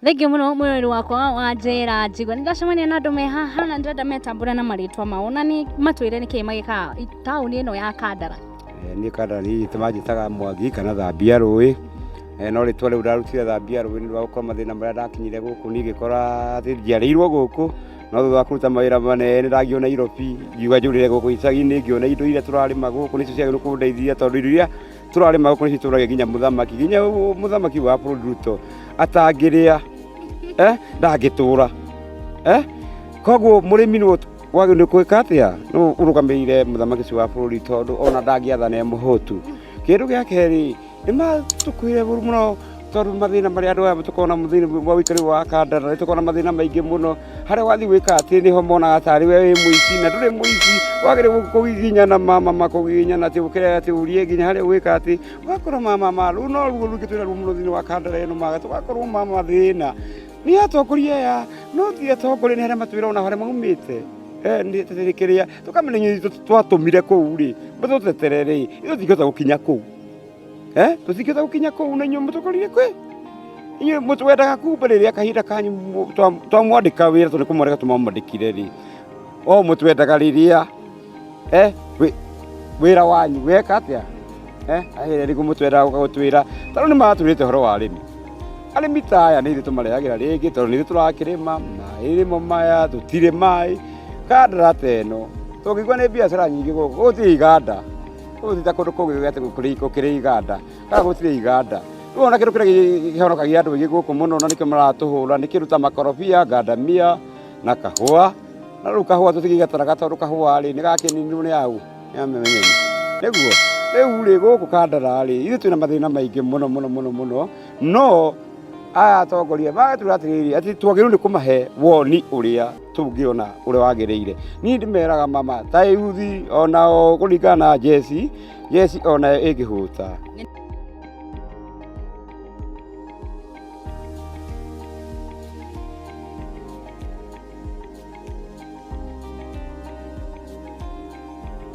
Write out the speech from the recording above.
Thengi muno mwiri wakwa wa njira njigua nindacemania na andu me haha na ndirenda metambura na maritwa mao na ni matwire niki magika tauni ino ya Kandara. Ni Kandara ni tumanjitaga Mwangi kana Thambia Rũĩ. No ritwa riu ndarutire Thambia Rũĩ ni rwa gũkorwo mathina maria ndakinyire gũkũ ni ngĩkora atĩ njiarĩirwo gũkũ no thutha wa kũruta mawĩra manene ndathiĩ Nairobi ngiuga njũrĩre gũkũ icagi-inĩ ngĩona indo iria tũrarĩma gũkũ nĩcio ciagĩrĩirwo kũndeithia tondũ indo iria tũrarĩma gũkũ nĩcio itũragia nginya mũthamaki wa bũrũri Ruto atangĩrĩa ndangĩtũra koguo mũrĩmi nĩ wagĩrĩirwo gwĩka atĩa nĩ ũrũgamĩrĩire mũthamaki ũcio wa bũrũri tondũ ona ndangĩathana e mũhũtu. Kĩndũ gĩa kerĩ nĩ matũkuire mũno tondũ mathĩna marĩa andũ aya tũkoragwo na mũthĩna wa ũikari wa Kandara tũkoragwo na mathĩna maingĩ mũno harĩa wathiĩ gwĩka atĩ nĩho monaga tarĩ we wĩ mũici na ndũrĩ mũici wagĩrĩirwo kũgiginyana mama kũgiginyana atĩ ũkĩrega atĩ ũrie nginya harĩa gwĩka atĩ ũgakorwo mama rĩu no ruo rũngĩtwĩra ruo mũno thĩinĩ wa Kandara ĩno maga tũgakorwo mama thĩna nĩ atongoria aya no ti atongoria nĩ harĩa matwĩra ona harĩa maumĩte nĩ tũkĩrĩa tũkamenya twatũmire kũu rĩ tũtetere rĩ tũtingĩhota gũkinya kũu tũtingĩhota gũkinya kũu na inyuĩ mũtũkorire kwĩ inyuĩ mũtwendaga kumbe rĩrĩa kahinda kanyu twamwandĩka wĩra tondũ nĩ kũmwandĩka tũmamwandĩkire rĩ o mũtwendaga rĩrĩa wĩra wanyu weka atĩa rĩu mũtwendaga gũtwĩra tondũ nĩ matwĩrĩte ũhoro wa arĩmi. Arĩmi ta aya nĩ ithuĩ tũmarehagĩra rĩngĩ tondũ nĩ ithuĩ tũrakĩrĩma maĩ maya tũtirĩ maĩ Kandara ta ĩno tũngĩigua nĩ biacara nyingĩ gũkũ gũtirĩ iganda gũtirĩ ta kũndũ kũngĩ atĩ gũkĩrĩ iganda kana gũtirĩ iganda rĩu ona kĩndũ kĩrĩa kĩhonokagia andũ aingĩ gũkũ mũno na nĩkĩo maratũhũra nĩ kĩndũ ta makorobia ngandamia na kahũa na rĩu kahũa tũtingĩgataraga tondũ kahũa rĩ nĩ gakĩninwo nĩ au nĩ amenyeni nĩguo rĩu rĩ gũkũ Kandara rĩ ithuĩ twĩna mathĩna maingĩ mũno no aya atongoria magatwĩra atĩrĩrĩ atĩ twagĩrĩirwo nĩ kũmahe woni ũrĩa tũngĩona ũrĩa wagĩrĩire. Niĩ ndĩmeraga mama ta yuthi onao kũringana na jeci onayo ĩngĩhũta.